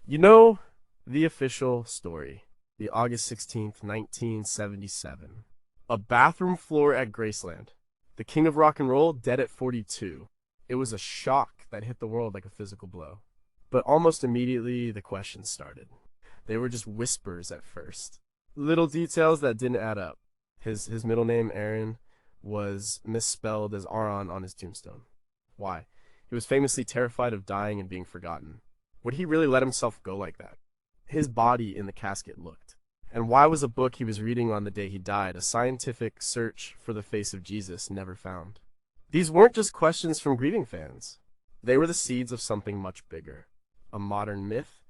You know, the official story, the August 16th, 1977. A bathroom floor at Graceland. The king of rock and roll dead at 42. It was a shock that hit the world like a physical blow. But almost immediately, the questions started. They were just whispers at first. Little details that didn't add up. His middle name, Aaron, was misspelled as Aaron on his tombstone. Why? He was famously terrified of dying and being forgotten. Would he really let himself go like that? His body in the casket looked. And why was a book he was reading on the day he died, a scientific search for the face of Jesus, never found? These weren't just questions from grieving fans. They were the seeds of something much bigger. A modern myth.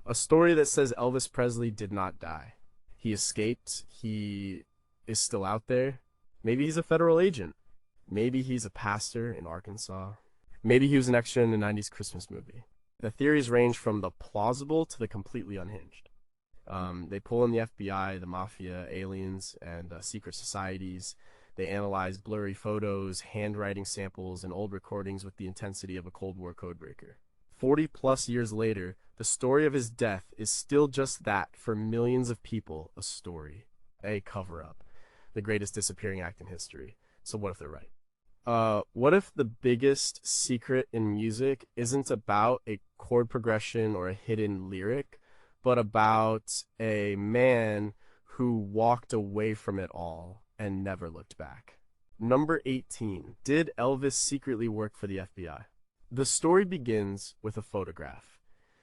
A story that says Elvis Presley did not die. He escaped. He is still out there. Maybe he's a federal agent. Maybe he's a pastor in Arkansas. Maybe he was an extra in a 90s Christmas movie. The theories range from the plausible to the completely unhinged. They pull in the FBI, the mafia, aliens, and secret societies. They analyze blurry photos, handwriting samples, and old recordings with the intensity of a Cold War codebreaker. 40 plus years later, the story of his death is still just that for millions of people, a story. A cover-up. The greatest disappearing act in history. So what if they're right? What if the biggest secret in music isn't about a chord progression or a hidden lyric, but about a man who walked away from it all and never looked back? Number 18. Did Elvis secretly work for the FBI? The story begins with a photograph.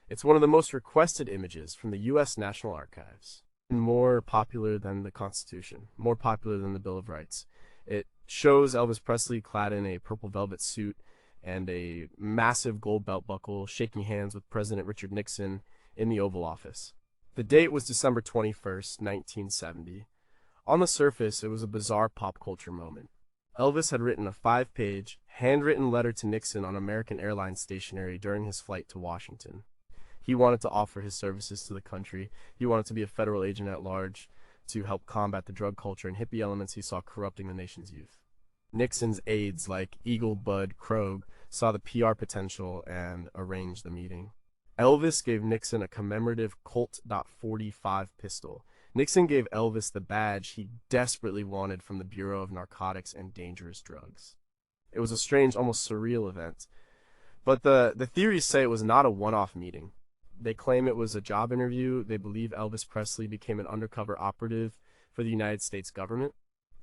It's one of the most requested images from the U.S. National Archives. More popular than the Constitution, more popular than the Bill of Rights. It shows Elvis Presley clad in a purple velvet suit and a massive gold belt buckle, shaking hands with President Richard Nixon in the Oval Office. The date was December 21st, 1970. On the surface, it was a bizarre pop culture moment. Elvis had written a 5-page, handwritten letter to Nixon on American Airlines stationery during his flight to Washington. He wanted to offer his services to the country. He wanted to be a federal agent at large to help combat the drug culture and hippie elements he saw corrupting the nation's youth. Nixon's aides, like Eagle Bud Krogh, saw the PR potential and arranged the meeting. Elvis gave Nixon a commemorative Colt .45 pistol. Nixon gave Elvis the badge he desperately wanted from the Bureau of Narcotics and Dangerous Drugs. It was a strange, almost surreal event. But the theories say it was not a one-off meeting. They claim it was a job interview. They believe Elvis Presley became an undercover operative for the United States government.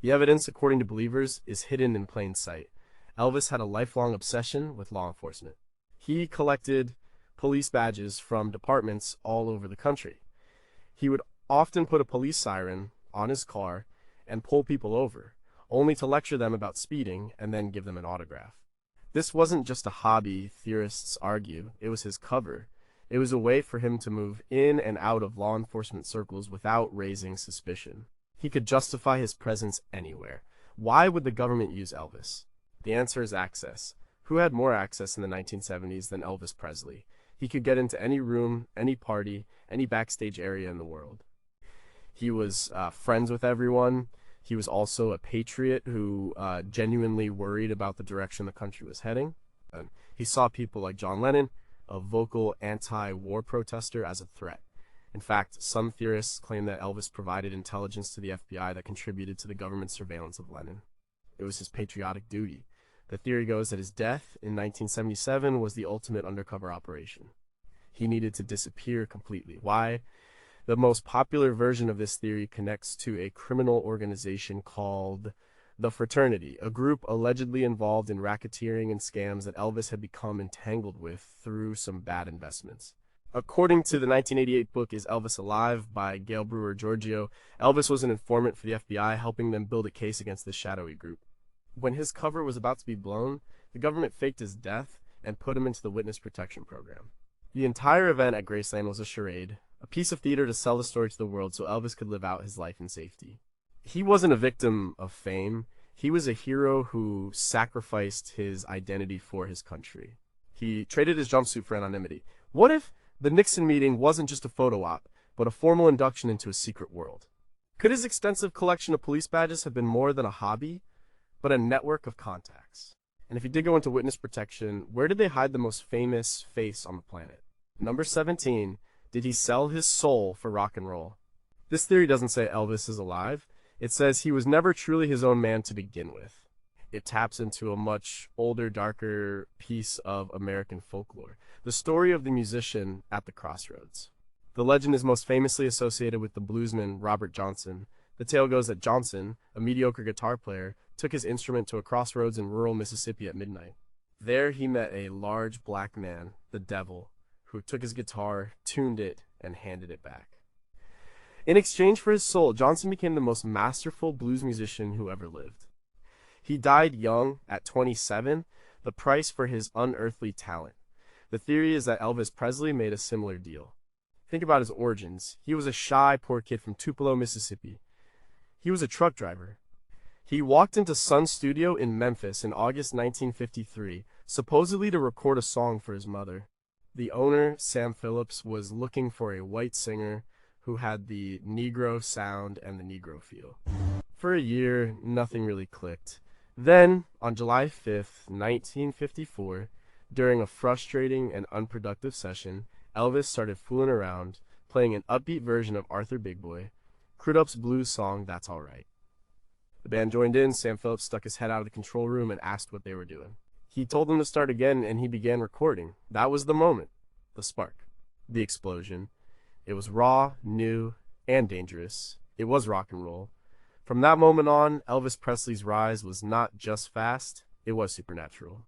The evidence, according to believers, is hidden in plain sight. Elvis had a lifelong obsession with law enforcement. He collected police badges from departments all over the country. He would often put a police siren on his car and pull people over, only to lecture them about speeding and then give them an autograph. This wasn't just a hobby, theorists argue. It was his cover. It was a way for him to move in and out of law enforcement circles without raising suspicion. He could justify his presence anywhere. Why would the government use Elvis? The answer is access. Who had more access in the 1970s than Elvis Presley? He could get into any room, any party, any backstage area in the world. He was friends with everyone. He was also a patriot who genuinely worried about the direction the country was heading. He saw people like John Lennon, a vocal anti-war protester, as a threat. In fact, some theorists claim that Elvis provided intelligence to the FBI that contributed to the government's surveillance of Lennon. It was his patriotic duty. The theory goes that his death in 1977 was the ultimate undercover operation. He needed to disappear completely. Why? The most popular version of this theory connects to a criminal organization called the Fraternity, a group allegedly involved in racketeering and scams that Elvis had become entangled with through some bad investments. According to the 1988 book Is Elvis Alive by Gail Brewer Giorgio, Elvis was an informant for the FBI, helping them build a case against this shadowy group. When his cover was about to be blown, the government faked his death and put him into the witness protection program. The entire event at Graceland was a charade, a piece of theater to sell the story to the world so Elvis could live out his life in safety. He wasn't a victim of fame. He was a hero who sacrificed his identity for his country. He traded his jumpsuit for anonymity. What if the Nixon meeting wasn't just a photo op, but a formal induction into a secret world? Could his extensive collection of police badges have been more than a hobby, but a network of contacts? And if he did go into witness protection, where did they hide the most famous face on the planet? Number 17. Did he sell his soul for rock and roll? This theory doesn't say Elvis is alive. It says he was never truly his own man to begin with. It taps into a much older, darker piece of American folklore, the story of the musician at the crossroads. The legend is most famously associated with the bluesman Robert Johnson. The tale goes that Johnson, a mediocre guitar player, took his instrument to a crossroads in rural Mississippi at midnight. There he met a large black man, the devil, who took his guitar, tuned it, and handed it back. In exchange for his soul, Johnson became the most masterful blues musician who ever lived. He died young, at 27, the price for his unearthly talent. The theory is that Elvis Presley made a similar deal. Think about his origins. He was a shy, poor kid from Tupelo, Mississippi. He was a truck driver. He walked into Sun Studio in Memphis in August 1953, supposedly to record a song for his mother. The owner, Sam Phillips, was looking for a white singer who had the Negro sound and the Negro feel. For a year, nothing really clicked. Then, on July 5th, 1954, during a frustrating and unproductive session, Elvis started fooling around, playing an upbeat version of Arthur Big Boy, Crudup's blues song, That's All Right. The band joined in. Sam Phillips stuck his head out of the control room and asked what they were doing. He told them to start again, and he began recording. That was the moment, the spark, the explosion. It was raw, new, and dangerous. It was rock and roll. From that moment on, Elvis Presley's rise was not just fast, it was supernatural.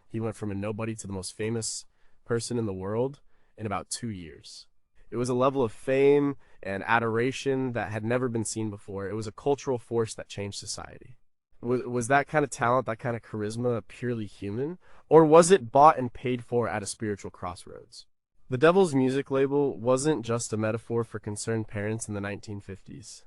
He went from a nobody to the most famous person in the world in about 2 years. It was a level of fame and adoration that had never been seen before. It was a cultural force that changed society. Was that kind of talent, that kind of charisma purely human? Or was it bought and paid for at a spiritual crossroads? The Devil's music label wasn't just a metaphor for concerned parents in the 1950s.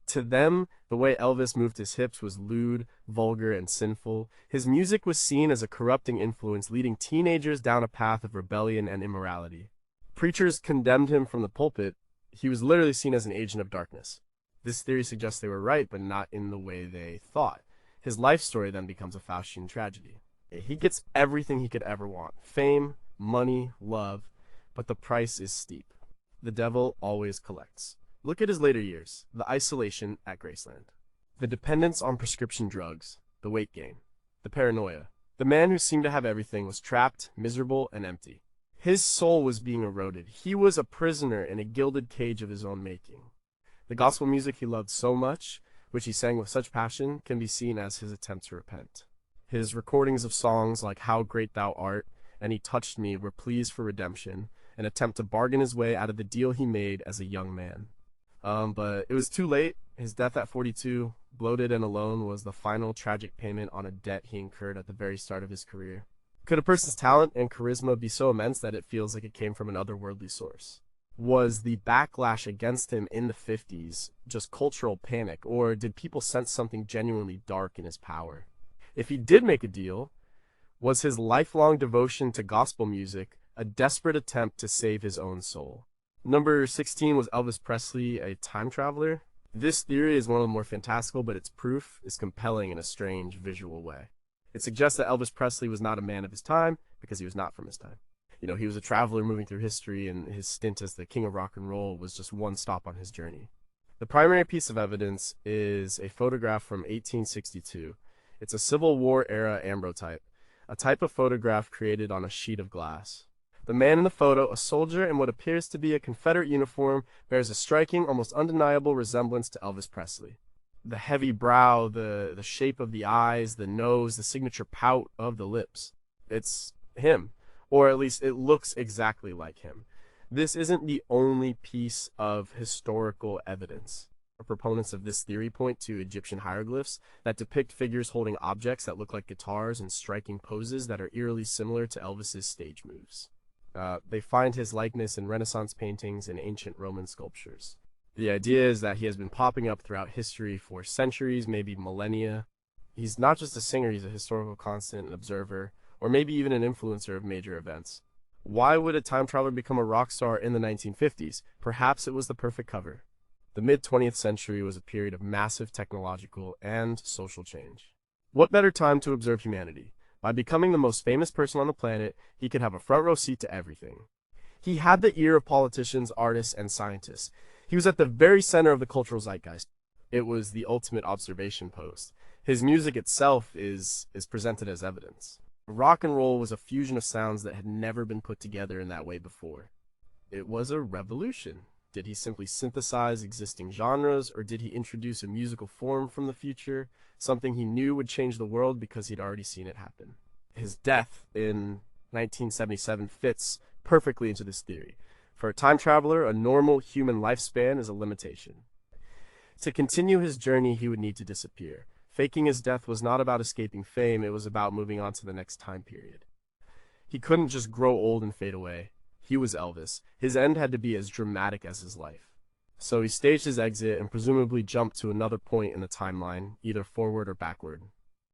To them, the way Elvis moved his hips was lewd, vulgar, and sinful. His music was seen as a corrupting influence, leading teenagers down a path of rebellion and immorality. Preachers condemned him from the pulpit. He was literally seen as an agent of darkness. This theory suggests they were right, but not in the way they thought. His life story then becomes a Faustian tragedy. He gets everything he could ever want: fame, money, love, but the price is steep. The devil always collects. Look at his later years: the isolation at Graceland, the dependence on prescription drugs, the weight gain, the paranoia. The man who seemed to have everything was trapped, miserable, and empty. His soul was being eroded. He was a prisoner in a gilded cage of his own making. The gospel music he loved so much, which he sang with such passion, can be seen as his attempt to repent. His recordings of songs like How Great Thou Art and He Touched Me were pleas for redemption, an attempt to bargain his way out of the deal he made as a young man. But it was too late. His death at 42, bloated and alone, was the final tragic payment on a debt he incurred at the very start of his career. Could a person's talent and charisma be so immense that it feels like it came from an otherworldly source? Was the backlash against him in the 50s just cultural panic, or did people sense something genuinely dark in his power? If he did make a deal, was his lifelong devotion to gospel music a desperate attempt to save his own soul? Number 16 was Elvis Presley, a time traveler. This theory is one of the more fantastical, but its proof is compelling in a strange visual way. It suggests that Elvis Presley was not a man of his time because he was not from his time. He was a traveler moving through history, and his stint as the king of rock and roll was just one stop on his journey. The primary piece of evidence is a photograph from 1862. It's a Civil War era ambrotype, a type of photograph created on a sheet of glass. The man in the photo, a soldier in what appears to be a Confederate uniform, bears a striking, almost undeniable resemblance to Elvis Presley. The heavy brow, the shape of the eyes, the nose, the signature pout of the lips. It's him, or at least it looks exactly like him. This isn't the only piece of historical evidence. Proponents of this theory point to Egyptian hieroglyphs that depict figures holding objects that look like guitars and striking poses that are eerily similar to Elvis's stage moves. They find his likeness in Renaissance paintings and ancient Roman sculptures. The idea is that he has been popping up throughout history for centuries, maybe millennia. He's not just a singer, he's a historical constant, an observer, or maybe even an influencer of major events. Why would a time traveler become a rock star in the 1950s? Perhaps it was the perfect cover. The mid-20th century was a period of massive technological and social change. What better time to observe humanity? By becoming the most famous person on the planet, he could have a front row seat to everything. He had the ear of politicians, artists, and scientists. He was at the very center of the cultural zeitgeist. It was the ultimate observation post. His music itself is presented as evidence. Rock and roll was a fusion of sounds that had never been put together in that way before. It was a revolution. Did he simply synthesize existing genres, or did he introduce a musical form from the future, something he knew would change the world because he'd already seen it happen? His death in 1977 fits perfectly into this theory. For a time traveler, a normal human lifespan is a limitation. To continue his journey, he would need to disappear. Faking his death was not about escaping fame, it was about moving on to the next time period. He couldn't just grow old and fade away. He was Elvis. His end had to be as dramatic as his life. So he staged his exit and presumably jumped to another point in the timeline, either forward or backward.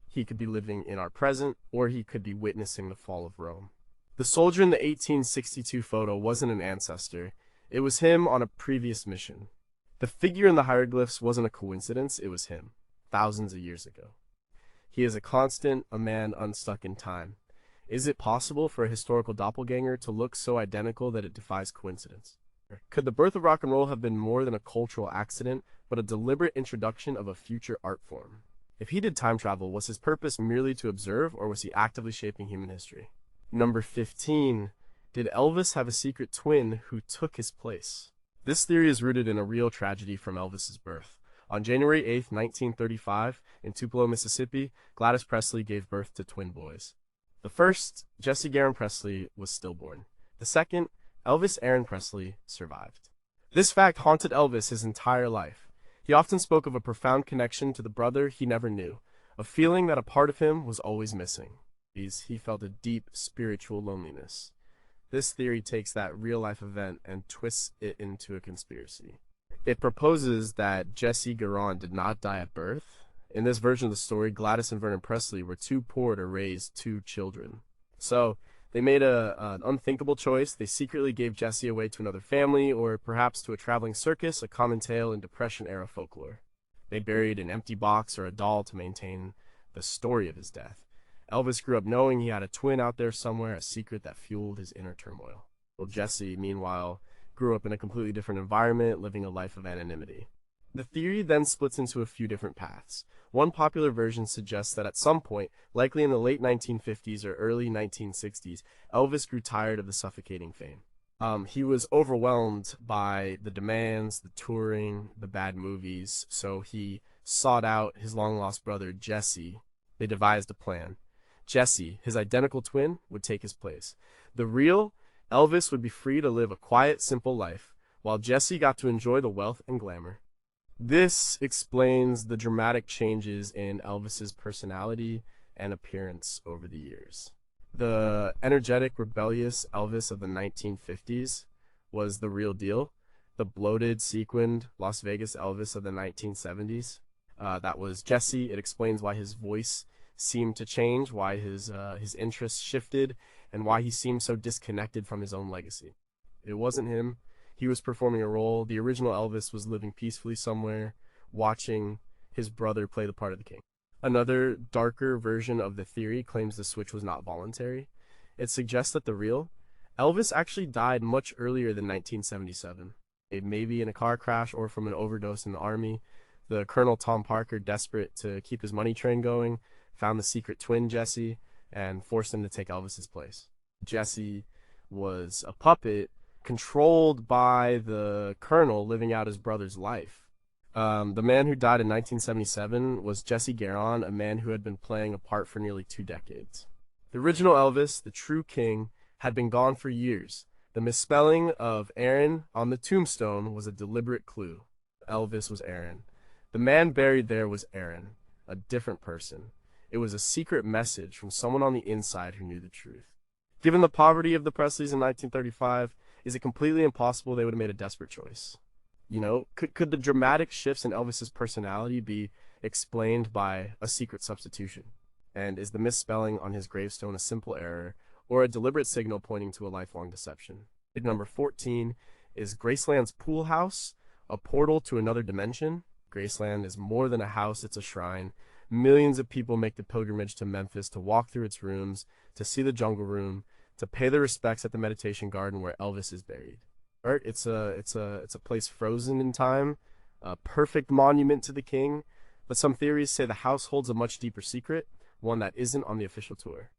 He could be living in our present, or he could be witnessing the fall of Rome. The soldier in the 1862 photo wasn't an ancestor. It was him on a previous mission. The figure in the hieroglyphs wasn't a coincidence, it was him, thousands of years ago. He is a constant, a man unstuck in time. Is it possible for a historical doppelganger to look so identical that it defies coincidence? Could the birth of rock and roll have been more than a cultural accident, but a deliberate introduction of a future art form? If he did time travel, was his purpose merely to observe, or was he actively shaping human history? Number 15. Did Elvis have a secret twin who took his place? This theory is rooted in a real tragedy from Elvis's birth. On January 8, 1935, in Tupelo, Mississippi, Gladys Presley gave birth to twin boys. The first, Jesse Garon Presley, was stillborn. The second, Elvis Aaron Presley, survived. This fact haunted Elvis his entire life. He often spoke of a profound connection to the brother he never knew, a feeling that a part of him was always missing. He felt a deep spiritual loneliness. This theory takes that real-life event and twists it into a conspiracy. It proposes that Jesse Garon did not die at birth. In this version of the story, Gladys and Vernon Presley were too poor to raise two children. So, they made an unthinkable choice. They secretly gave Jesse away to another family, or perhaps to a traveling circus, a common tale in Depression-era folklore. They buried an empty box or a doll to maintain the story of his death. Elvis grew up knowing he had a twin out there somewhere, a secret that fueled his inner turmoil. Well, Jesse, meanwhile, grew up in a completely different environment, living a life of anonymity. The theory then splits into a few different paths. One popular version suggests that at some point, likely in the late 1950s or early 1960s, Elvis grew tired of the suffocating fame. He was overwhelmed by the demands, the touring, the bad movies, so he sought out his long-lost brother, Jesse. They devised a plan. Jesse, his identical twin, would take his place. The real Elvis would be free to live a quiet, simple life, while Jesse got to enjoy the wealth and glamour. This explains the dramatic changes in Elvis's personality and appearance over the years. The energetic, rebellious Elvis of the 1950s was the real deal. The bloated, sequined Las Vegas Elvis of the 1970s, that was Jesse. It explains why his voice seemed to change, why his interests shifted, and why he seemed so disconnected from his own legacy. It wasn't him. He was performing a role. The original Elvis was living peacefully somewhere, watching his brother play the part of the king. Another, darker version of the theory claims the switch was not voluntary. It suggests that the real Elvis actually died much earlier than 1977. Maybe in a car crash or from an overdose in the army. The Colonel Tom Parker, desperate to keep his money train going, found the secret twin Jesse and forced him to take Elvis's place. Jesse was a puppet controlled by the Colonel living out his brother's life. The man who died in 1977 was Jesse Garon, a man who had been playing a part for nearly 2 decades. The original Elvis, the true king, had been gone for years. The misspelling of Aaron on the tombstone was a deliberate clue. Elvis was Aaron. The man buried there was Aaron, a different person. It was a secret message from someone on the inside who knew the truth. Given the poverty of the Presleys in 1935, is it completely impossible they would have made a desperate choice? You know, could the dramatic shifts in Elvis's personality be explained by a secret substitution? And is the misspelling on his gravestone a simple error or a deliberate signal pointing to a lifelong deception? Number 14 is Graceland's pool house, a portal to another dimension. Graceland is more than a house, it's a shrine. Millions of people make the pilgrimage to Memphis to walk through its rooms, to see the jungle room, to pay their respects at the meditation garden where Elvis is buried. Right? It's a place frozen in time, a perfect monument to the king, but some theories say the house holds a much deeper secret, one that isn't on the official tour.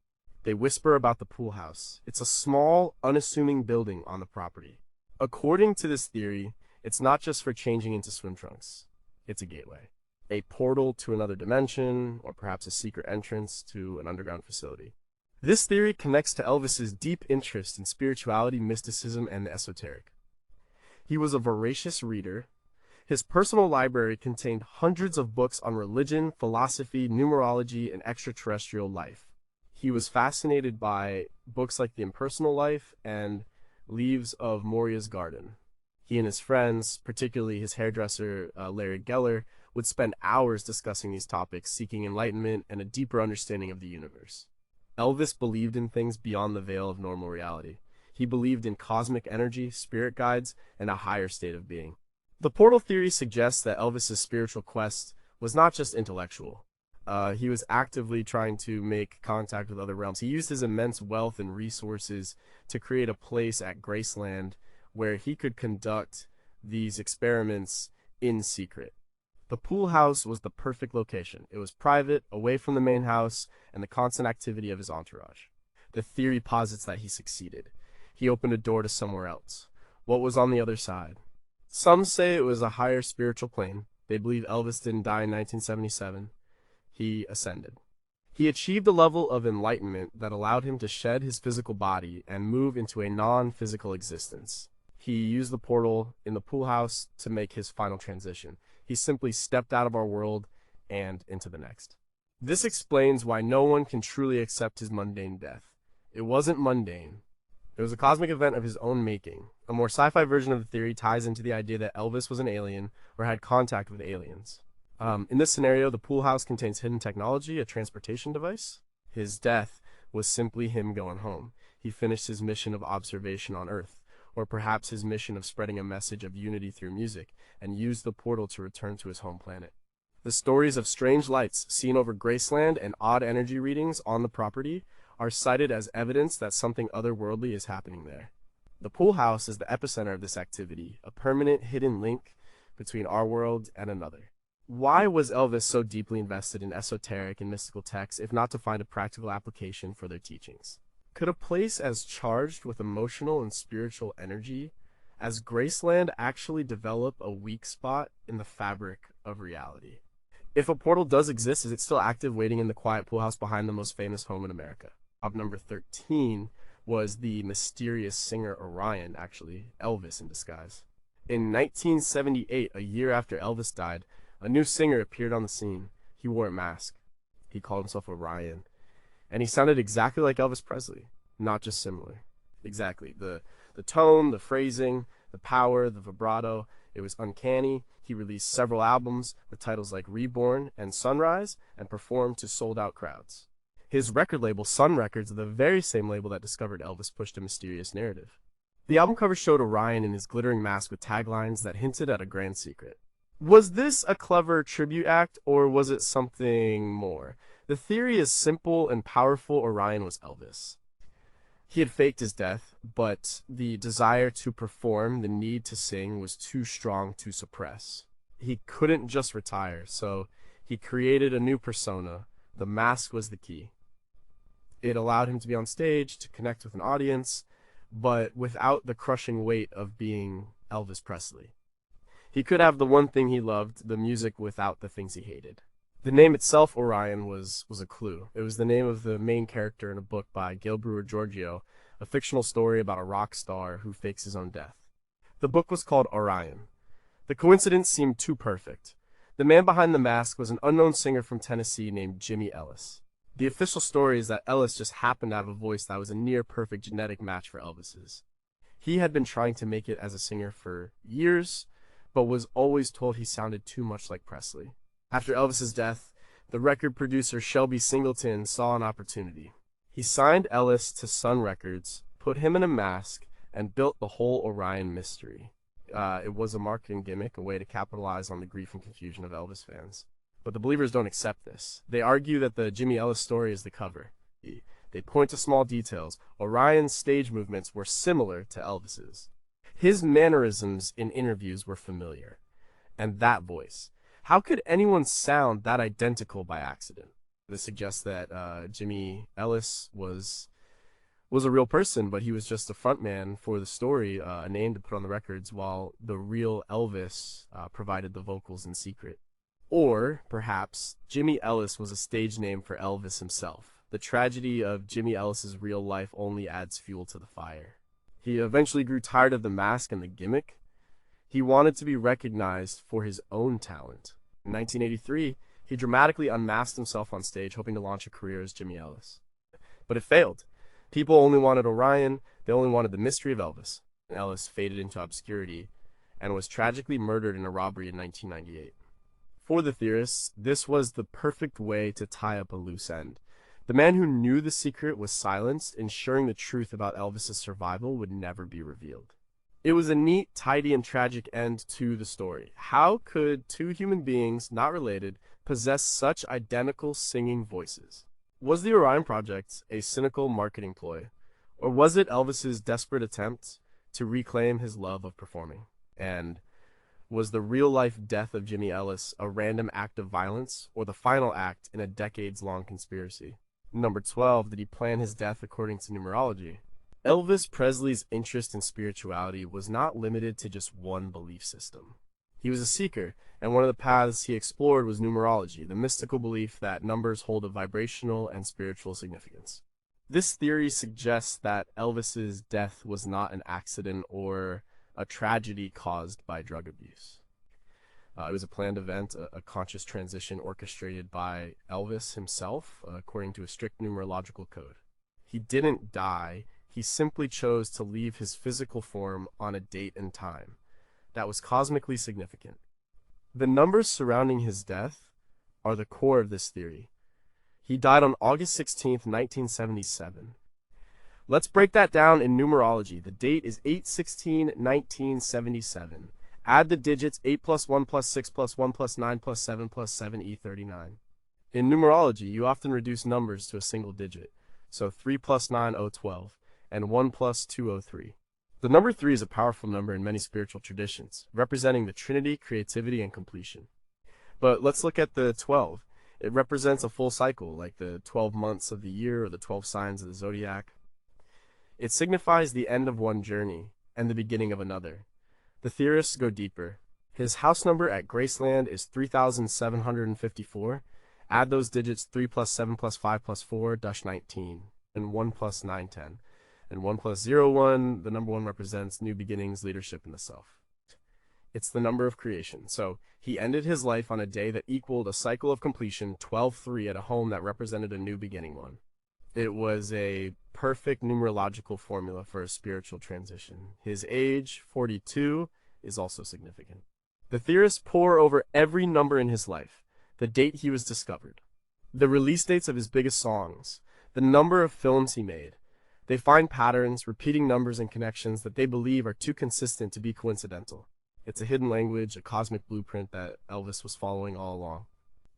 They whisper about the pool house. It's a small, unassuming building on the property. According to this theory, it's not just for changing into swim trunks. It's a gateway, a portal to another dimension, or perhaps a secret entrance to an underground facility. This theory connects to Elvis's deep interest in spirituality, mysticism, and the esoteric. He was a voracious reader. His personal library contained hundreds of books on religion, philosophy, numerology, and extraterrestrial life. He was fascinated by books like The Impersonal Life and Leaves of Moria's Garden. He and his friends, particularly his hairdresser Larry Geller, would spend hours discussing these topics, seeking enlightenment and a deeper understanding of the universe. Elvis believed in things beyond the veil of normal reality. He believed in cosmic energy, spirit guides, and a higher state of being. The portal theory suggests that Elvis's spiritual quest was not just intellectual. He was actively trying to make contact with other realms. He used his immense wealth and resources to create a place at Graceland where he could conduct these experiments in secret. The pool house was the perfect location. It was private, away from the main house, and the constant activity of his entourage. The theory posits that he succeeded. He opened a door to somewhere else. What was on the other side? Some say it was a higher spiritual plane. They believe Elvis didn't die in 1977. He ascended. He achieved a level of enlightenment that allowed him to shed his physical body and move into a non-physical existence. He used the portal in the pool house to make his final transition. He simply stepped out of our world and into the next. This explains why no one can truly accept his mundane death. It wasn't mundane. It was a cosmic event of his own making. A more sci-fi version of the theory ties into the idea that Elvis was an alien or had contact with aliens. In this scenario, the pool house contains hidden technology, a transportation device. His death was simply him going home. He finished his mission of observation on Earth, or perhaps his mission of spreading a message of unity through music, and used the portal to return to his home planet. The stories of strange lights seen over Graceland and odd energy readings on the property are cited as evidence that something otherworldly is happening there. The pool house is the epicenter of this activity, a permanent hidden link between our world and another. Why was Elvis so deeply invested in esoteric and mystical texts if not to find a practical application for their teachings? Could a place as charged with emotional and spiritual energy as Graceland actually develop a weak spot in the fabric of reality? If a portal does exist, is it still active, waiting in the quiet pool house behind the most famous home in America? Op number 13 was the mysterious singer Orion, actually, Elvis in disguise. In 1978, a year after Elvis died, a new singer appeared on the scene. He wore a mask. He called himself Orion. And he sounded exactly like Elvis Presley, not just similar. Exactly. The tone, the phrasing, the power, the vibrato, it was uncanny. He released several albums with titles like Reborn and Sunrise and performed to sold-out crowds. His record label, Sun Records, the very same label that discovered Elvis, pushed a mysterious narrative. The album cover showed Orion in his glittering mask with taglines that hinted at a grand secret. Was this a clever tribute act, or was it something more? The theory is simple and powerful. Orion was Elvis. He had faked his death, but the desire to perform, the need to sing, was too strong to suppress. He couldn't just retire, so he created a new persona. The mask was the key. It allowed him to be on stage, to connect with an audience, but without the crushing weight of being Elvis Presley. He could have the one thing he loved, the music, without the things he hated. The name itself, Orion, was a clue. It was the name of the main character in a book by Gail Brewer Giorgio, a fictional story about a rock star who fakes his own death. The book was called Orion. The coincidence seemed too perfect. The man behind the mask was an unknown singer from Tennessee named Jimmy Ellis. The official story is that Ellis just happened to have a voice that was a near-perfect genetic match for Elvis's. He had been trying to make it as a singer for years, but was always told he sounded too much like Presley. After Elvis's death, the record producer Shelby Singleton saw an opportunity. He signed Ellis to Sun Records, put him in a mask, and built the whole Orion mystery. It was a marketing gimmick, a way to capitalize on the grief and confusion of Elvis fans. But the believers don't accept this. They argue that the Jimmy Ellis story is the cover. They point to small details. Orion's stage movements were similar to Elvis's. His mannerisms in interviews were familiar. And that voice. How could anyone sound that identical by accident? This suggests that Jimmy Ellis was a real person, but he was just a frontman for the story, a name to put on the records, while the real Elvis provided the vocals in secret. Or, perhaps, Jimmy Ellis was a stage name for Elvis himself. The tragedy of Jimmy Ellis's real life only adds fuel to the fire. He eventually grew tired of the mask and the gimmick. He wanted to be recognized for his own talent. In 1983, he dramatically unmasked himself on stage, hoping to launch a career as Jimmy Ellis. But it failed. People only wanted Orion, they only wanted the mystery of Elvis. Ellis faded into obscurity and was tragically murdered in a robbery in 1998. For the theorists, this was the perfect way to tie up a loose end. The man who knew the secret was silenced, ensuring the truth about Elvis's survival would never be revealed. It was a neat, tidy, and tragic end to the story. How could two human beings, not related, possess such identical singing voices? Was the Orion Project a cynical marketing ploy, or was it Elvis's desperate attempt to reclaim his love of performing? And was the real-life death of Jimmy Ellis a random act of violence, or the final act in a decades-long conspiracy? Number 12, did he plan his death according to numerology? Elvis Presley's interest in spirituality was not limited to just one belief system. He was a seeker, and one of the paths he explored was numerology, the mystical belief that numbers hold a vibrational and spiritual significance. This theory suggests that Elvis's death was not an accident or a tragedy caused by drug abuse. It was a planned event, a conscious transition orchestrated by Elvis himself, according to a strict numerological code. He didn't die, he simply chose to leave his physical form on a date and time that was cosmically significant. The numbers surrounding his death are the core of this theory. He died on August 16th, 1977. Let's break that down in numerology. The date is 8/16/1977. Add the digits 8 plus 1 plus 6 plus 1 plus 9 plus 7 plus 7e39. In numerology, you often reduce numbers to a single digit. So 3 plus 9, 12, and 1 plus 2, 3. The number 3 is a powerful number in many spiritual traditions, representing the Trinity, creativity, and completion. But let's look at the 12. It represents a full cycle, like the 12 months of the year or the 12 signs of the zodiac. It signifies the end of one journey and the beginning of another. The theorists go deeper. His house number at Graceland is 3,754. Add those digits 3 plus 7 plus 5 plus 4, 19, and 1 plus 9, 10. And 1 plus 0, 1, the number 1 represents new beginnings, leadership, and the self. It's the number of creation. So he ended his life on a day that equaled a cycle of completion, 12-3, at a home that represented a new beginning one. It was a perfect numerological formula for a spiritual transition. His age, 42, is also significant. The theorists pore over every number in his life, the date he was discovered, the release dates of his biggest songs, the number of films he made. They find patterns, repeating numbers and connections that they believe are too consistent to be coincidental. It's a hidden language, a cosmic blueprint that Elvis was following all along.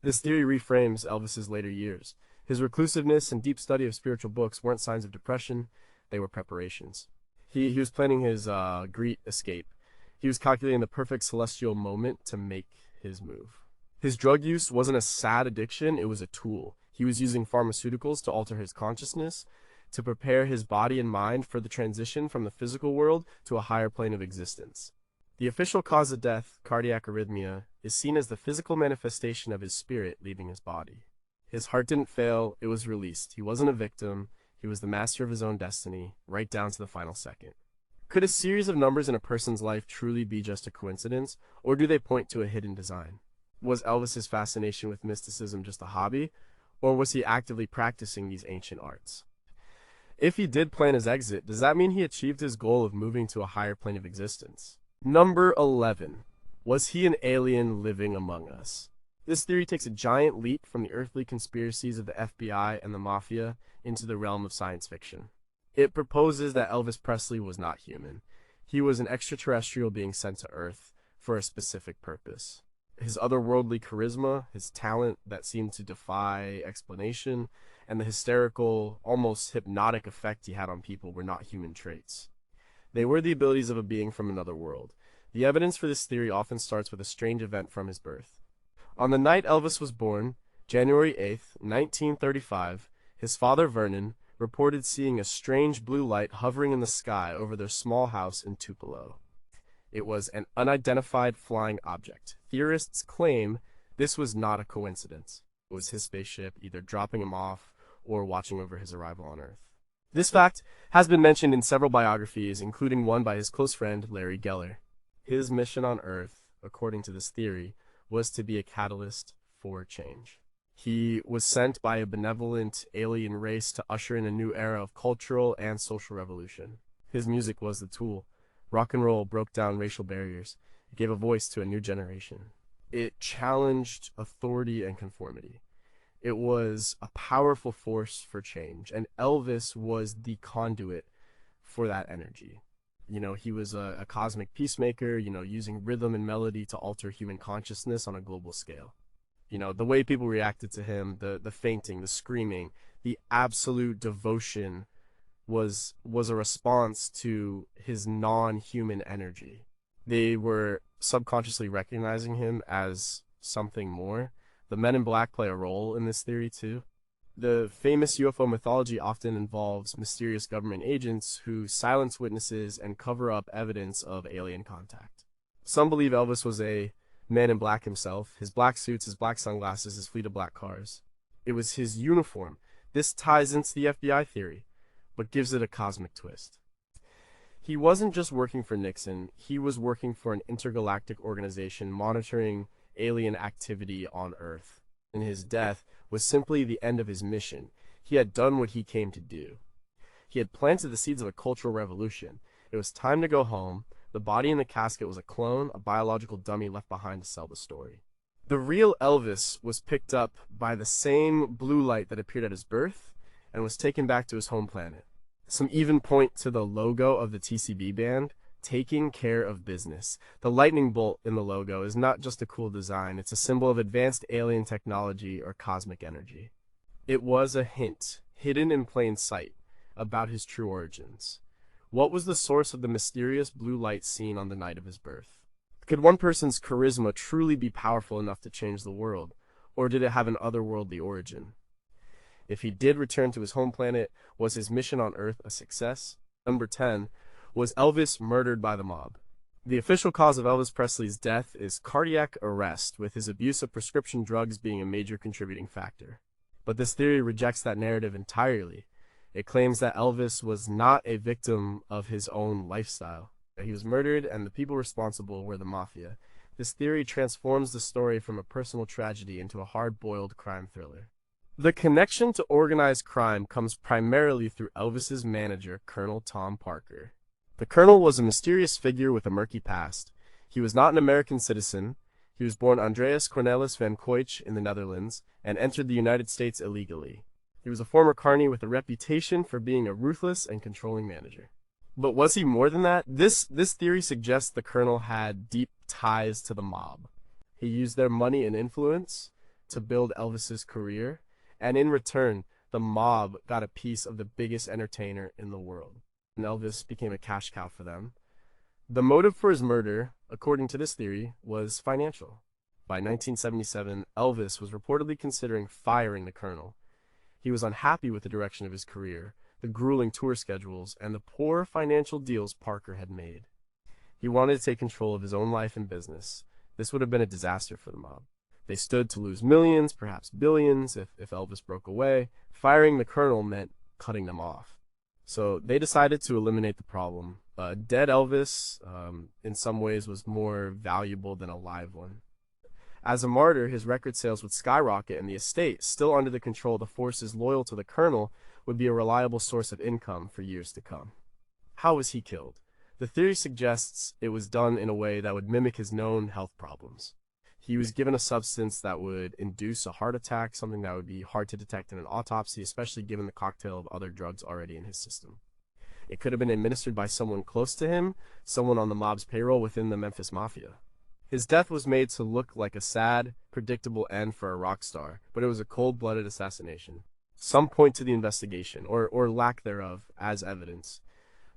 This theory reframes Elvis's later years. His reclusiveness and deep study of spiritual books weren't signs of depression, they were preparations. He was planning his great escape. He was calculating the perfect celestial moment to make his move. His drug use wasn't a sad addiction, it was a tool. He was using pharmaceuticals to alter his consciousness, to prepare his body and mind for the transition from the physical world to a higher plane of existence. The official cause of death, cardiac arrhythmia, is seen as the physical manifestation of his spirit leaving his body. His heart didn't fail, it was released. He wasn't a victim, he was the master of his own destiny, right down to the final second. Could a series of numbers in a person's life truly be just a coincidence, or do they point to a hidden design? Was Elvis's fascination with mysticism just a hobby, or was he actively practicing these ancient arts? If he did plan his exit, does that mean he achieved his goal of moving to a higher plane of existence? Number 11. Was he an alien living among us? This theory takes a giant leap from the earthly conspiracies of the FBI and the Mafia into the realm of science fiction. It proposes that Elvis Presley was not human. He was an extraterrestrial being sent to Earth for a specific purpose. His otherworldly charisma, his talent that seemed to defy explanation, and the hysterical, almost hypnotic effect he had on people were not human traits. They were the abilities of a being from another world. The evidence for this theory often starts with a strange event from his birth. On the night Elvis was born, January 8th, 1935, his father Vernon reported seeing a strange blue light hovering in the sky over their small house in Tupelo. It was an unidentified flying object. Theorists claim this was not a coincidence. It was his spaceship either dropping him off or watching over his arrival on Earth. This fact has been mentioned in several biographies, including one by his close friend Larry Geller. His mission on Earth, according to this theory, was to be a catalyst for change. He was sent by a benevolent alien race to usher in a new era of cultural and social revolution. His music was the tool. Rock and roll broke down racial barriers. It gave a voice to a new generation. It challenged authority and conformity. It was a powerful force for change, and Elvis was the conduit for that energy. He was a cosmic peacemaker, using rhythm and melody to alter human consciousness on a global scale. The way people reacted to him, the fainting, the screaming, the absolute devotion was a response to his non-human energy. They were subconsciously recognizing him as something more. The Men in Black play a role in this theory too. The famous UFO mythology often involves mysterious government agents who silence witnesses and cover up evidence of alien contact. Some believe Elvis was a man in black himself, his black suits, his black sunglasses, his fleet of black cars. It was his uniform. This ties into the FBI theory, but gives it a cosmic twist. He wasn't just working for Nixon, he was working for an intergalactic organization monitoring alien activity on Earth. And his death was simply the end of his mission. He had done what he came to do. He had planted the seeds of a cultural revolution. It was time to go home. The body in the casket was a clone, a biological dummy left behind to sell the story. The real Elvis was picked up by the same blue light that appeared at his birth and was taken back to his home planet. Some even point to the logo of the TCB band, taking care of business. The lightning bolt in the logo is not just a cool design, it's a symbol of advanced alien technology or cosmic energy. It was a hint, hidden in plain sight, about his true origins. What was the source of the mysterious blue light seen on the night of his birth? Could one person's charisma truly be powerful enough to change the world, or did it have an otherworldly origin? If he did return to his home planet, was his mission on Earth a success? Number 10. Was Elvis murdered by the mob? The official cause of Elvis Presley's death is cardiac arrest, with his abuse of prescription drugs being a major contributing factor. But this theory rejects that narrative entirely. It claims that Elvis was not a victim of his own lifestyle. He was murdered, and the people responsible were the mafia. This theory transforms the story from a personal tragedy into a hard-boiled crime thriller. The connection to organized crime comes primarily through Elvis's manager, Colonel Tom Parker. The Colonel was a mysterious figure with a murky past. He was not an American citizen. He was born Andreas Cornelis van Koich in the Netherlands and entered the United States illegally. He was a former carny with a reputation for being a ruthless and controlling manager. But was he more than that? This theory suggests the Colonel had deep ties to the mob. He used their money and influence to build Elvis's career, and in return, the mob got a piece of the biggest entertainer in the world. And Elvis became a cash cow for them. The motive for his murder, according to this theory, was financial. By 1977, Elvis was reportedly considering firing the Colonel. He was unhappy with the direction of his career, the grueling tour schedules, and the poor financial deals Parker had made. He wanted to take control of his own life and business. This would have been a disaster for the mob. They stood to lose millions, perhaps billions, if Elvis broke away. Firing the Colonel meant cutting them off. So they decided to eliminate the problem. Dead Elvis, in some ways, was more valuable than a live one. As a martyr, his record sales would skyrocket, and the estate, still under the control of the forces loyal to the Colonel, would be a reliable source of income for years to come. How was he killed? The theory suggests it was done in a way that would mimic his known health problems. He was given a substance that would induce a heart attack, something that would be hard to detect in an autopsy, especially given the cocktail of other drugs already in his system. It could have been administered by someone close to him, someone on the mob's payroll within the Memphis Mafia. His death was made to look like a sad, predictable end for a rock star, but it was a cold-blooded assassination. Some point to the investigation, or lack thereof, as evidence.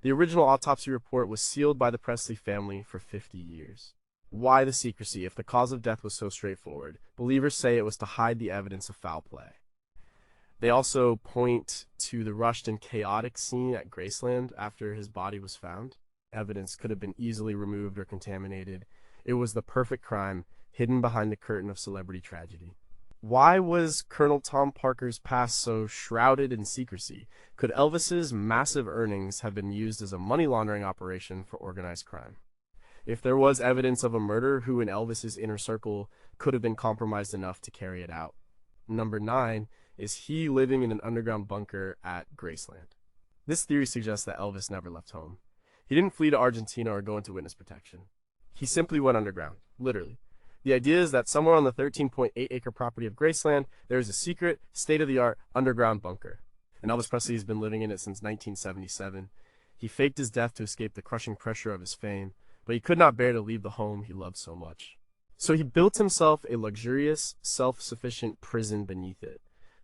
The original autopsy report was sealed by the Presley family for 50 years. Why the secrecy if the cause of death was so straightforward? Believers say it was to hide the evidence of foul play. They also point to the rushed and chaotic scene at Graceland after his body was found. Evidence could have been easily removed or contaminated. It was the perfect crime, hidden behind the curtain of celebrity tragedy. Why was Colonel Tom Parker's past so shrouded in secrecy? Could Elvis's massive earnings have been used as a money laundering operation for organized crime? If there was evidence of a murder, who in Elvis's inner circle could have been compromised enough to carry it out? Number 9, is he living in an underground bunker at Graceland? This theory suggests that Elvis never left home. He didn't flee to Argentina or go into witness protection. He simply went underground, literally. The idea is that somewhere on the 13.8-acre property of Graceland, there is a secret, state-of-the-art underground bunker. And Elvis Presley has been living in it since 1977. He faked his death to escape the crushing pressure of his fame, but he could not bear to leave the home he loved so much. So he built himself a luxurious, self-sufficient prison beneath it.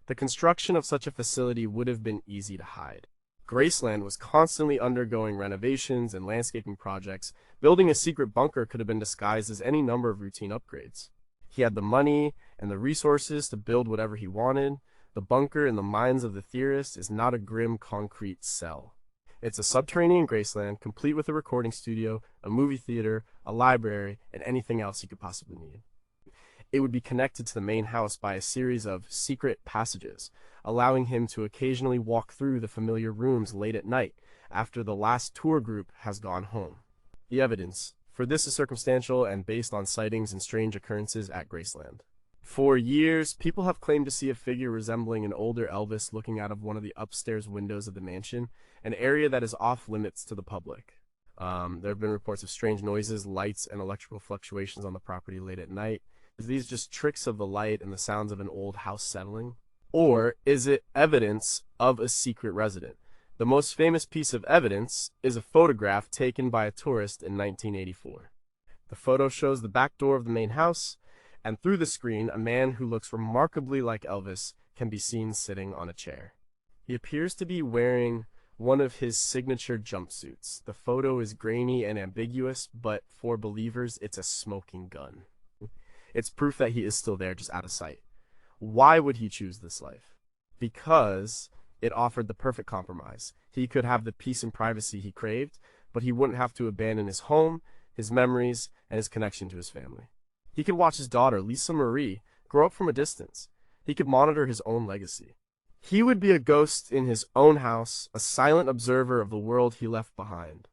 The construction of such a facility would have been easy to hide. Graceland was constantly undergoing renovations and landscaping projects. Building a secret bunker could have been disguised as any number of routine upgrades. He had the money and the resources to build whatever he wanted. The bunker, in the minds of the theorists, is not a grim concrete cell. It's a subterranean Graceland, complete with a recording studio, a movie theater, a library, and anything else you could possibly need. It would be connected to the main house by a series of secret passages, allowing him to occasionally walk through the familiar rooms late at night after the last tour group has gone home. The evidence for this is circumstantial and based on sightings and strange occurrences at Graceland. For years, people have claimed to see a figure resembling an older Elvis looking out of one of the upstairs windows of the mansion, an area that is off limits to the public. There have been reports of strange noises, lights, and electrical fluctuations on the property late at night. Is these just tricks of the light and the sounds of an old house settling? Or is it evidence of a secret resident? The most famous piece of evidence is a photograph taken by a tourist in 1984. The photo shows the back door of the main house, and through the screen, a man who looks remarkably like Elvis can be seen sitting on a chair. He appears to be wearing one of his signature jumpsuits. The photo is grainy and ambiguous, but for believers, it's a smoking gun. It's proof that he is still there, just out of sight. Why would he choose this life? Because it offered the perfect compromise. He could have the peace and privacy he craved, but he wouldn't have to abandon his home, his memories, and his connection to his family. He could watch his daughter, Lisa Marie, grow up from a distance. He could monitor his own legacy. He would be a ghost in his own house, a silent observer of the world he left behind.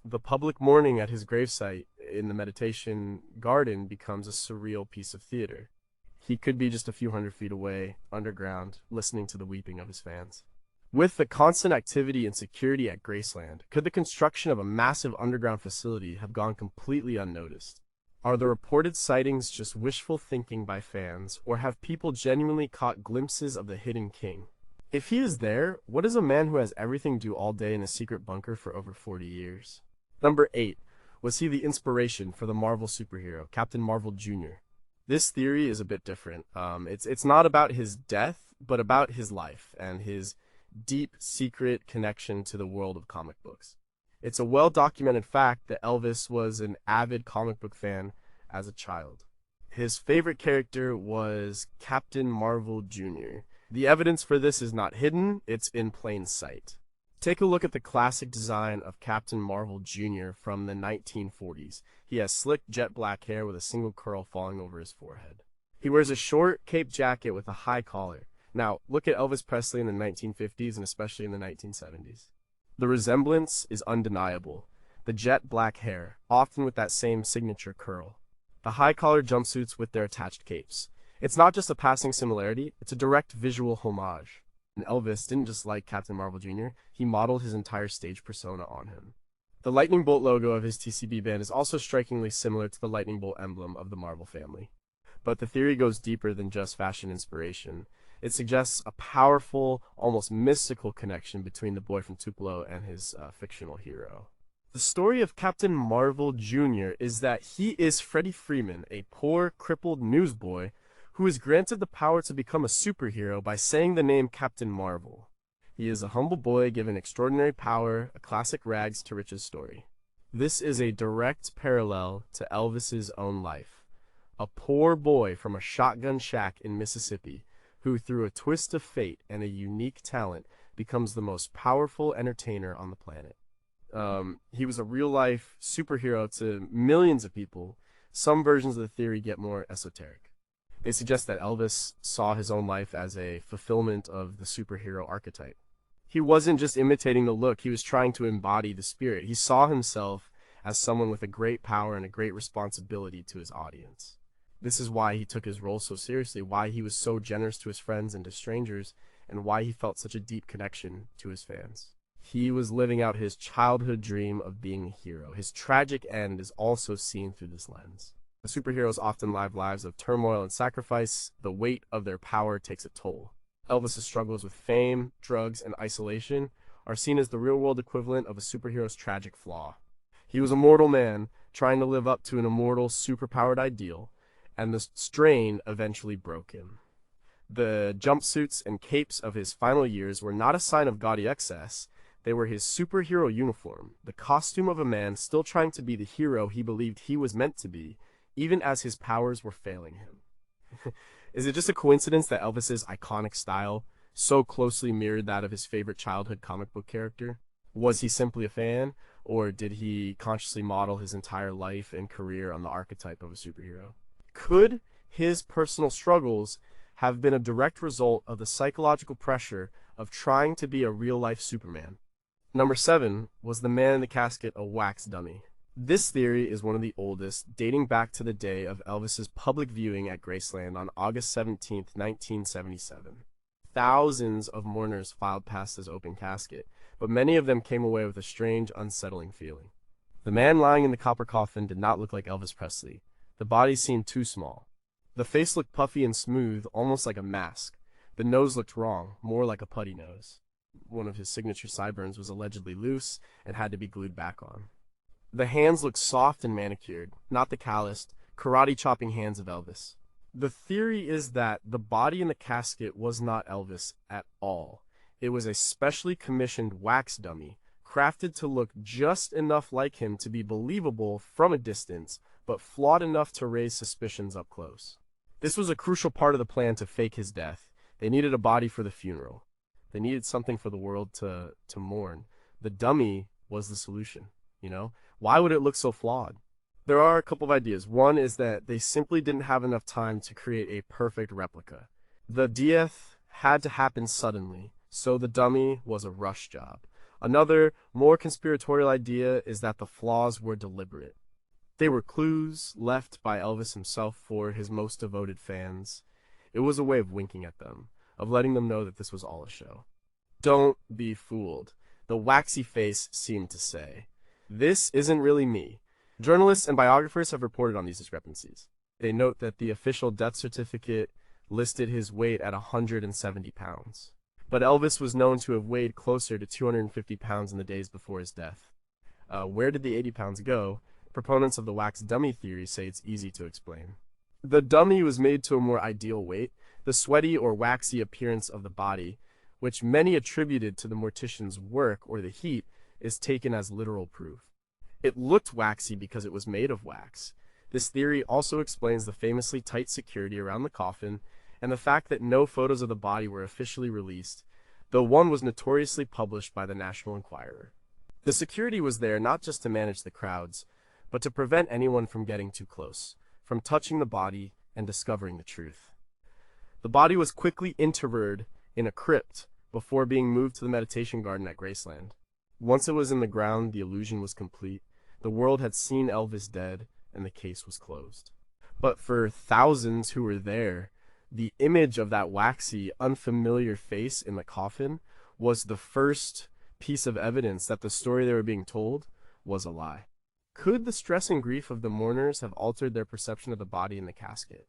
The public mourning at his gravesite in the meditation garden becomes a surreal piece of theater. He could be just a few hundred feet away, underground, listening to the weeping of his fans. With the constant activity and security at Graceland, could the construction of a massive underground facility have gone completely unnoticed? Are the reported sightings just wishful thinking by fans, or have people genuinely caught glimpses of the hidden king? If he is there, what does a man who has everything do all day in a secret bunker for over 40 years? Number 8. Was he the inspiration for the Marvel superhero, Captain Marvel Jr.? This theory is a bit different. It's not about his death, but about his life and his deep, secret connection to the world of comic books. It's a well-documented fact that Elvis was an avid comic book fan as a child. His favorite character was Captain Marvel Jr. The evidence for this is not hidden, it's in plain sight. Take a look at the classic design of Captain Marvel Jr. from the 1940s. He has slick jet black hair with a single curl falling over his forehead. He wears a short cape jacket with a high collar. Now, look at Elvis Presley in the 1950s and especially in the 1970s. The resemblance is undeniable. The jet black hair, often with that same signature curl. The high-collared jumpsuits with their attached capes. It's not just a passing similarity, it's a direct visual homage. And Elvis didn't just like Captain Marvel Jr., he modeled his entire stage persona on him. The lightning bolt logo of his TCB band is also strikingly similar to the lightning bolt emblem of the Marvel family. But the theory goes deeper than just fashion inspiration. It suggests a powerful, almost mystical connection between the boy from Tupelo and his fictional hero. The story of Captain Marvel Jr. is that he is Freddie Freeman, a poor, crippled newsboy who is granted the power to become a superhero by saying the name Captain Marvel. He is a humble boy given extraordinary power, a classic rags to riches story. This is a direct parallel to Elvis's own life. A poor boy from a shotgun shack in Mississippi, who through a twist of fate and a unique talent becomes the most powerful entertainer on the planet. He was a real-life superhero to millions of people. Some versions of the theory get more esoteric. They suggest that Elvis saw his own life as a fulfillment of the superhero archetype. He wasn't just imitating the look, he was trying to embody the spirit. He saw himself as someone with a great power and a great responsibility to his audience. This is why he took his role so seriously, why he was so generous to his friends and to strangers, and why he felt such a deep connection to his fans. He was living out his childhood dream of being a hero. His tragic end is also seen through this lens. The superheroes often live lives of turmoil and sacrifice. The weight of their power takes a toll. Elvis's struggles with fame, drugs, and isolation are seen as the real-world equivalent of a superhero's tragic flaw. He was a mortal man trying to live up to an immortal, superpowered ideal, and the strain eventually broke him. The jumpsuits and capes of his final years were not a sign of gaudy excess. They were his superhero uniform, the costume of a man still trying to be the hero he believed he was meant to be, even as his powers were failing him. Is it just a coincidence that Elvis's iconic style so closely mirrored that of his favorite childhood comic book character? Was he simply a fan, or did he consciously model his entire life and career on the archetype of a superhero? Could his personal struggles have been a direct result of the psychological pressure of trying to be a real-life Superman? Number 7 was the man in the casket a wax dummy. This theory is one of the oldest, dating back to the day of Elvis's public viewing at Graceland on August 17, 1977. Thousands of mourners filed past his open casket, but many of them came away with a strange, unsettling feeling. The man lying in the copper coffin did not look like Elvis Presley. The body seemed too small. The face looked puffy and smooth, almost like a mask. The nose looked wrong, more like a putty nose. One of his signature sideburns was allegedly loose and had to be glued back on. The hands looked soft and manicured, not the calloused, karate-chopping hands of Elvis. The theory is that the body in the casket was not Elvis at all. It was a specially commissioned wax dummy, crafted to look just enough like him to be believable from a distance, but flawed enough to raise suspicions up close. This was a crucial part of the plan to fake his death. They needed a body for the funeral. They needed something for the world to mourn. The dummy was the solution, you know? Why would it look so flawed? There are a couple of ideas. One is that they simply didn't have enough time to create a perfect replica. The death had to happen suddenly, so the dummy was a rush job. Another, more conspiratorial idea is that the flaws were deliberate. They were clues left by Elvis himself for his most devoted fans. It was a way of winking at them, of letting them know that this was all a show. Don't be fooled, the waxy face seemed to say. This isn't really me. Journalists and biographers have reported on these discrepancies. They note that the official death certificate listed his weight at 170 pounds. But Elvis was known to have weighed closer to 250 pounds in the days before his death. Where did the 80 pounds go? Proponents of the wax dummy theory say it's easy to explain. The dummy was made to a more ideal weight, the sweaty or waxy appearance of the body, which many attributed to the mortician's work or the heat, is taken as literal proof. It looked waxy because it was made of wax. This theory also explains the famously tight security around the coffin and the fact that no photos of the body were officially released, though one was notoriously published by the National Enquirer. The security was there not just to manage the crowds, but to prevent anyone from getting too close, from touching the body and discovering the truth. The body was quickly interred in a crypt before being moved to the meditation garden at Graceland. Once it was in the ground, the illusion was complete. The world had seen Elvis dead, and the case was closed. But for thousands who were there, the image of that waxy, unfamiliar face in the coffin was the first piece of evidence that the story they were being told was a lie. Could the stress and grief of the mourners have altered their perception of the body in the casket?